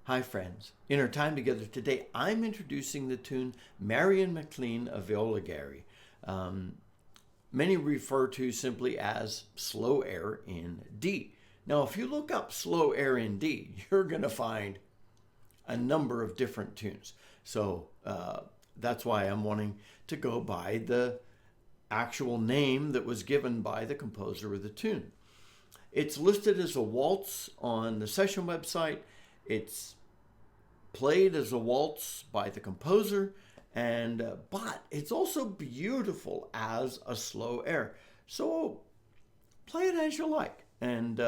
Hi friends, in our time together today, I'm introducing the tune Marion MacLean of Eoligarry. Many refer to simply as slow air in D. Now, if you look up slow air in D, you're going to find a number of different tunes. So that's why I'm wanting to go by the actual name that was given by the composer of the tune. It's listed as a waltz on the session website. It's played as a waltz by the composer, and but it's also beautiful as a slow air. So play it as you like. And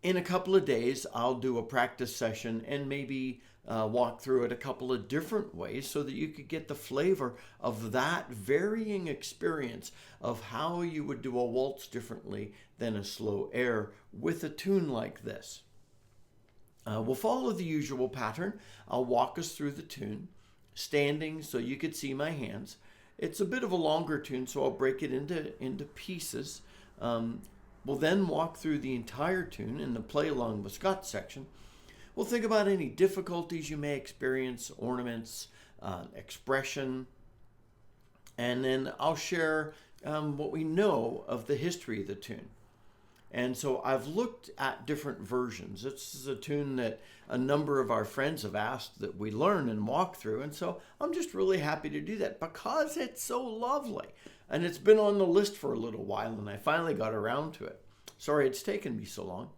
in a couple of days, I'll do a practice session and maybe walk through it a couple of different ways so that you could get the flavor of that varying experience of how you would do a waltz differently than a slow air with a tune like this. We'll follow the usual pattern. I'll walk us through the tune, standing so you could see my hands. It's a bit of a longer tune, so I'll break it into pieces. We'll then walk through the entire tune in the play along with Scott section. We'll think about any difficulties you may experience, ornaments, expression, and then I'll share what we know of the history of the tune. And so I've looked at different versions. This is a tune that a number of our friends have asked that we learn and walk through. And so I'm just really happy to do that because it's so lovely. And it's been on the list for a little while and I finally got around to it. Sorry it's taken me so long.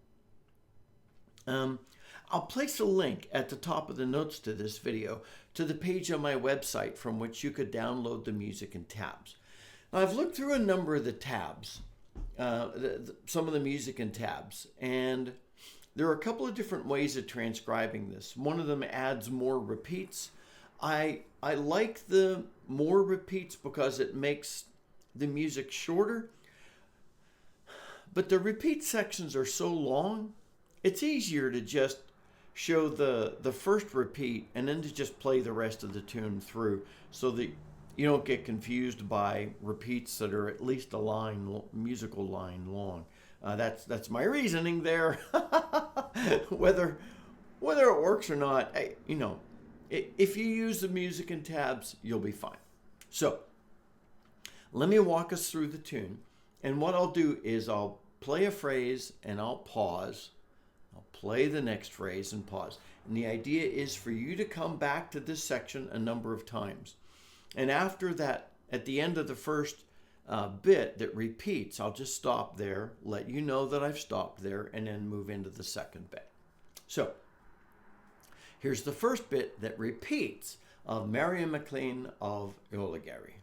I'll place a link at the top of the notes to this video to the page on my website from which you could download the music and tabs. Now, I've looked through a number of the tabs. Some of the music and tabs, and there are a couple of different ways of transcribing this. One of them adds more repeats. I like the more repeats because it makes the music shorter, but the repeat sections are so long, it's easier to just show the first repeat and then to just play the rest of the tune through so that you don't get confused by repeats that are at least a line, musical line long. That's my reasoning there. whether it works or not, if you use the music and tabs, you'll be fine. So let me walk us through the tune. And what I'll do is I'll play a phrase and I'll pause. I'll play the next phrase and pause. And the idea is for you to come back to this section a number of times. And after that, at the end of the first bit that repeats, I'll just stop there, let you know that I've stopped there, and then move into the second bit. So here's the first bit that repeats of Marion MacLean of Eoligarry.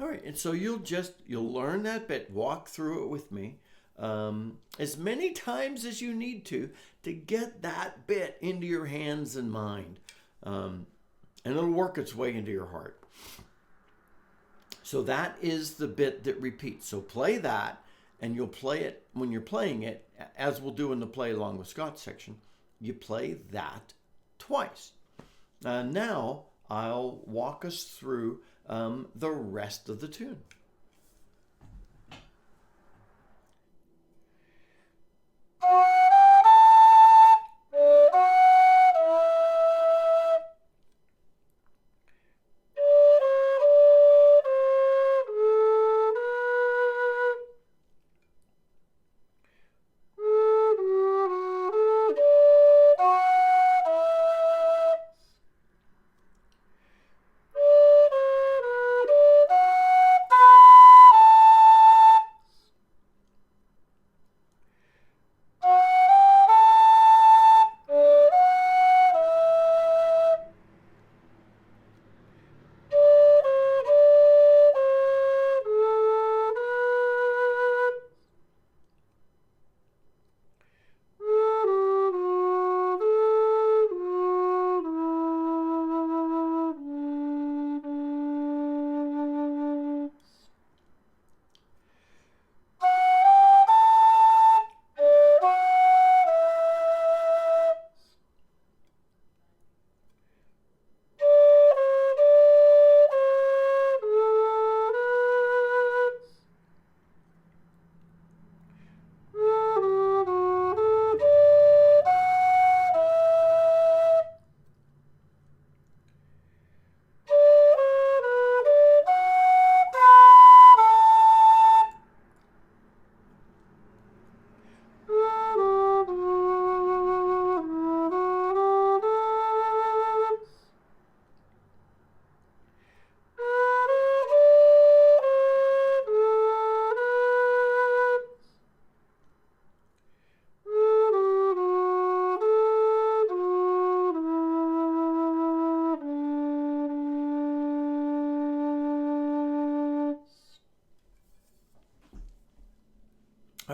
All right, and so you'll learn that bit, walk through it with me as many times as you need to get that bit into your hands and mind. And it'll work its way into your heart. So that is the bit that repeats. So play that, and you'll play it when you're playing it, as we'll do in the play along with Scott section. You play that twice. Now I'll walk us through the rest of the tune.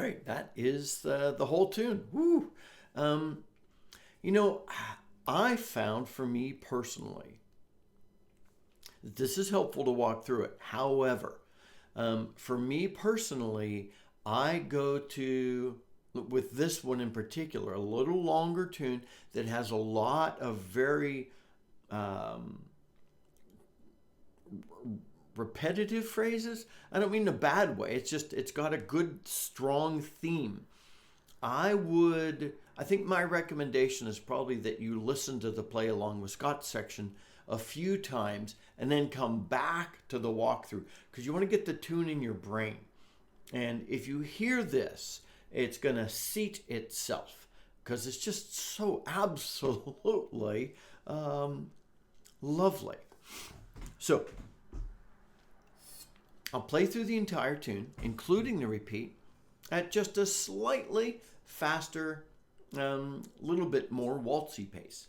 right, that is the whole tune. Woo! You know, I found for me personally, this is helpful to walk through it. However, for me personally, I go to, with this one in particular, a little longer tune that has a lot of very repetitive phrases. I don't mean in a bad way. It's just, it's got a good, strong theme. I think my recommendation is probably that you listen to the Play Along with Scott section a few times and then come back to the walkthrough, because you want to get the tune in your brain. And if you hear this, it's going to seat itself, because it's just so absolutely lovely. So I'll play through the entire tune, including the repeat, at just a slightly faster, little bit more waltzy pace.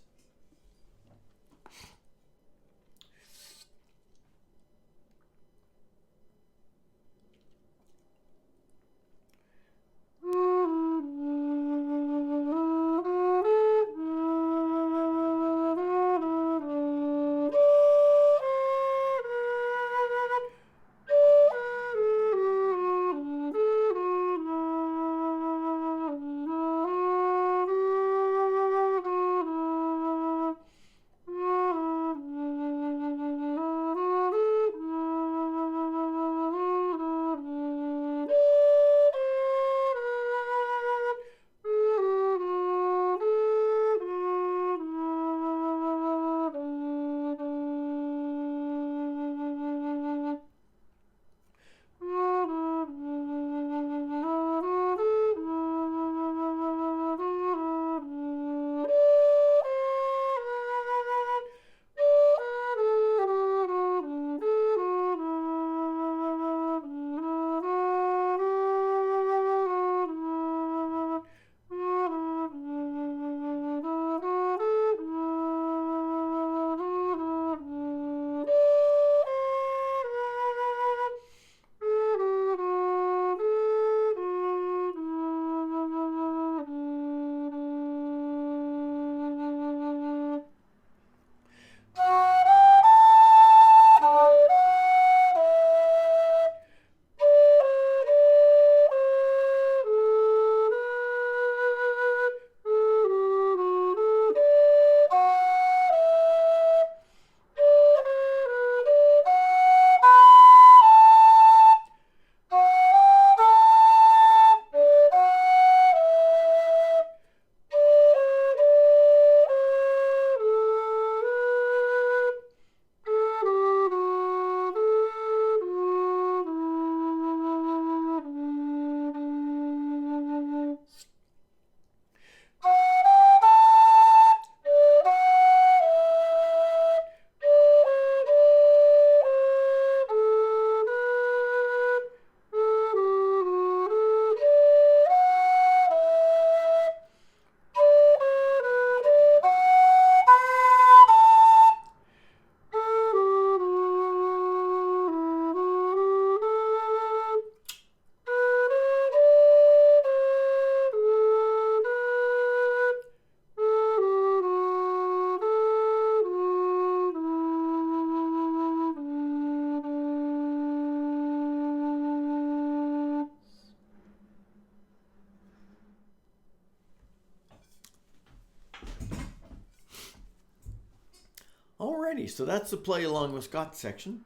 Alrighty, so that's the Play Along with Scott section.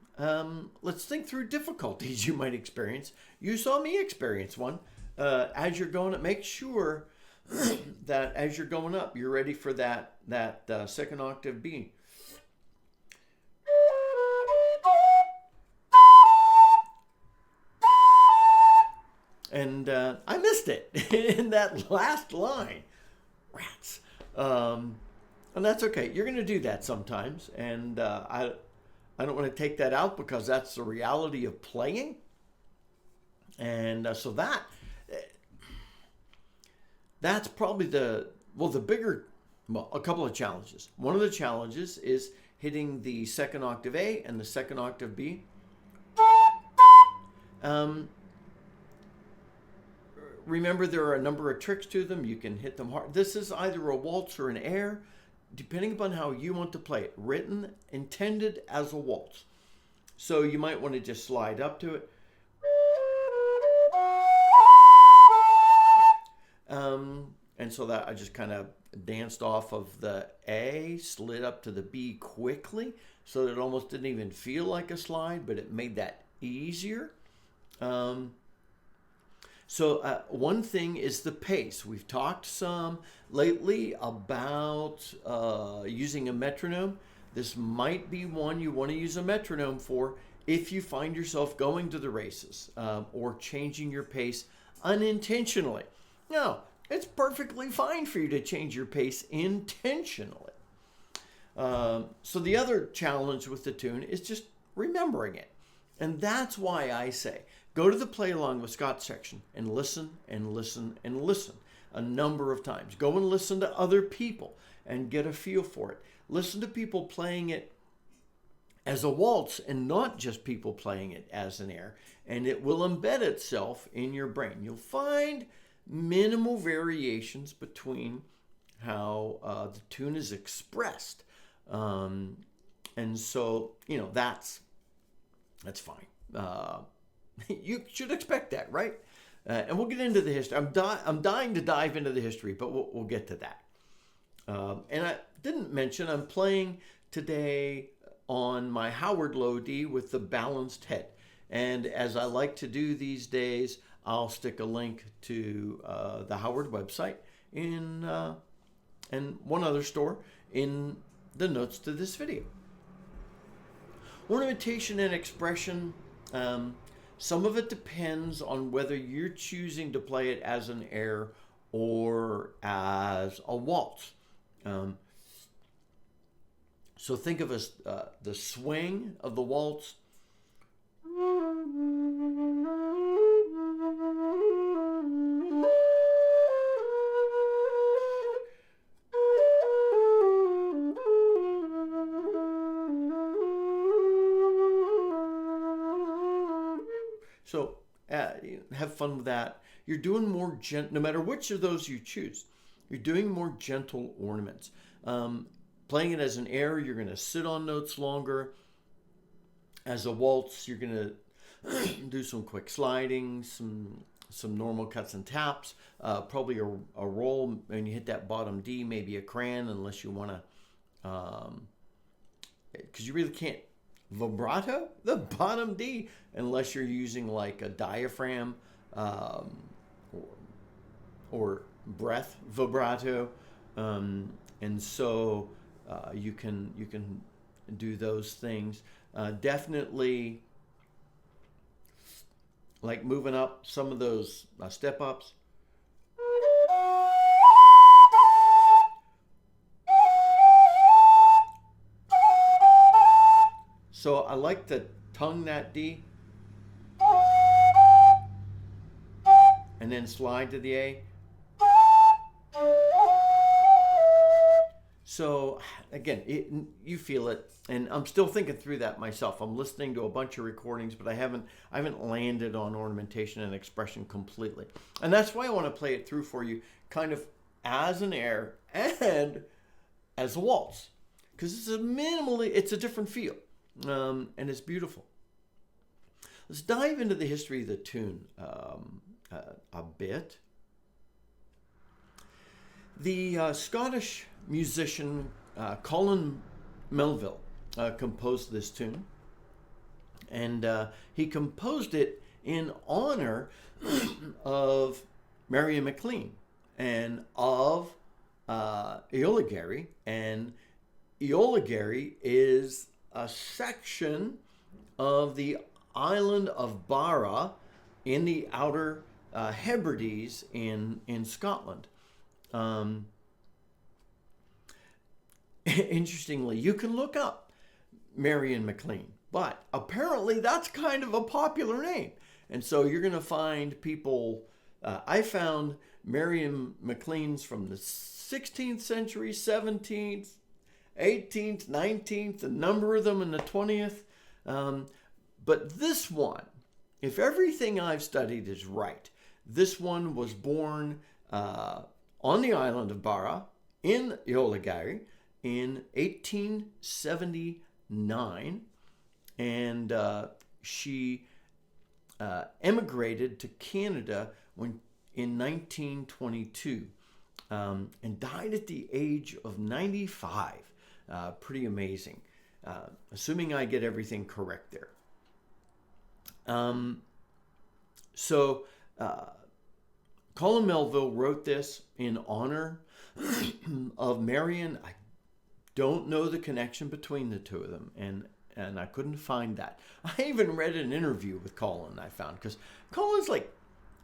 Let's think through difficulties you might experience. You saw me experience one. As you're going up, make sure that as you're going up, you're ready for that second octave B. And I missed it in that last line. Rats. And that's okay. You're going to do that sometimes. And I don't want to take that out, because that's the reality of playing. And so that's probably a couple of challenges. One of the challenges is hitting the second octave A and the second octave B. remember, there are a number of tricks to them. You can hit them hard. This is either a waltz or an air, depending upon how you want to play it. Written, intended as a waltz. So you might want to just slide up to it. And so that I just kind of danced off of the A, slid up to the B quickly, so that it almost didn't even feel like a slide, but it made that easier. So one thing is the pace. We've talked some lately about using a metronome. This might be one you want to use a metronome for if you find yourself going to the races or changing your pace unintentionally. Now, it's perfectly fine for you to change your pace intentionally. So the other challenge with the tune is just remembering it. And that's why I say, go to the play along with Scott section and listen and listen and listen a number of times. Go and listen to other people and get a feel for it. Listen to people playing it as a waltz and not just people playing it as an air, and it will embed itself in your brain. You'll find minimal variations between how the tune is expressed. And so, that's fine. You should expect that, right? And we'll get into the history. I'm dying to dive into the history, but we'll get to that. And I didn't mention I'm playing today on my Howard Low D with the balanced head. And as I like to do these days, I'll stick a link to the Howard website and one other store in the notes to this video. Ornamentation and expression, some of it depends on whether you're choosing to play it as an air or as a waltz. So think of the swing of the waltz. So have fun with that. You're doing more no matter which of those you choose, you're doing more gentle ornaments. Playing it as an air, you're going to sit on notes longer. As a waltz, you're going to do some quick sliding, some normal cuts and taps, probably a roll when you hit that bottom D, maybe a cran, unless you want to, because you really can't vibrato the bottom D unless you're using like a diaphragm or breath vibrato, and so you can do those things. Definitely like moving up some of those step ups. So I like to tongue that D and then slide to the A. So again, you feel it, and I'm still thinking through that myself. I'm listening to a bunch of recordings, but I haven't landed on ornamentation and expression completely. And that's why I want to play it through for you, kind of as an air and as a waltz, because it's a different feel, and it's beautiful. Let's dive into the history of the tune a bit. The Scottish musician Colin Melville composed this tune, and he composed it in honor of Marion MacLean and of Eoligarry. And Eoligarry is a section of the island of Barra in the Outer Hebrides in Scotland. Interestingly, you can look up Marion MacLean, but apparently that's kind of a popular name. And so you're going to find people, I found Marion MacLean's from the 16th century, 17th, 18th, 19th, a number of them in the 20th. But this one, if everything I've studied is right, This one was born on the island of Barra in Eoligarry in 1879, and she emigrated to Canada in 1922 and died at the age of 95. Pretty amazing, assuming I get everything correct there. Colin Melville wrote this in honor of Marion. I don't know the connection between the two of them, and I couldn't find that. I even read an interview with Colin I found, because Colin's like,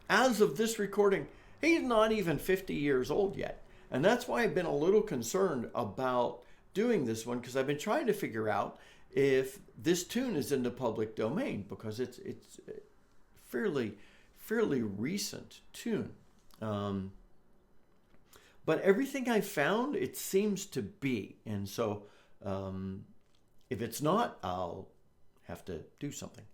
as of this recording, he's not even 50 years old yet. And that's why I've been a little concerned about doing this one, because I've been trying to figure out if this tune is in the public domain, because it's a fairly recent tune. But everything I found, it seems to be. And so if it's not, I'll have to do something.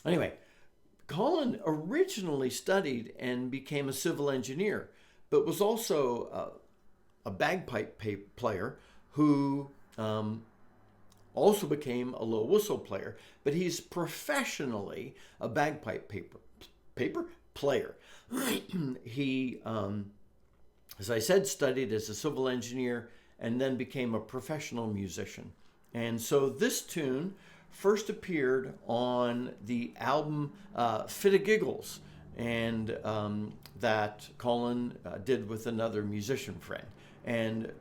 Anyway, Colin originally studied and became a civil engineer, but was also a bagpipe player who also became a low whistle player. But he's professionally a bagpipe player. He, as I said, studied as a civil engineer and then became a professional musician. And so this tune first appeared on the album Fit of Giggles, and that Colin did with another musician friend. And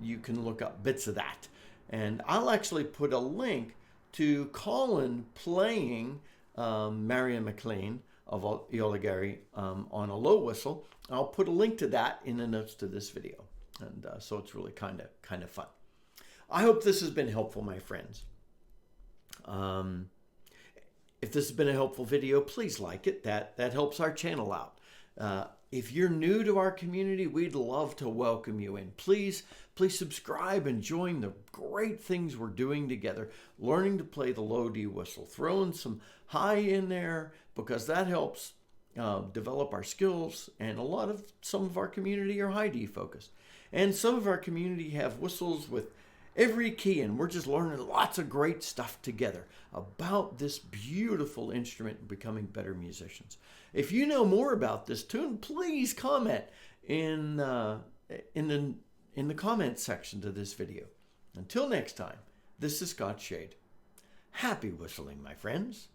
you can look up bits of that. And I'll actually put a link to Colin playing Marion MacLean of Eoligarry on a low whistle. I'll put a link to that in the notes to this video. And so it's really kind of fun. I hope this has been helpful, my friends. If this has been a helpful video, please like it. That helps our channel out. If you're new to our community, we'd love to welcome you in. Please subscribe and join the great things we're doing together. Learning to play the low D whistle, throwing some high in there, because that helps develop our skills. And some of our community are high D focused. And some of our community have whistles with every key, and we're just learning lots of great stuff together about this beautiful instrument and becoming better musicians. If you know more about this tune, please comment in the comment section to this video. Until next time, this is Scott Shade. Happy whistling, my friends.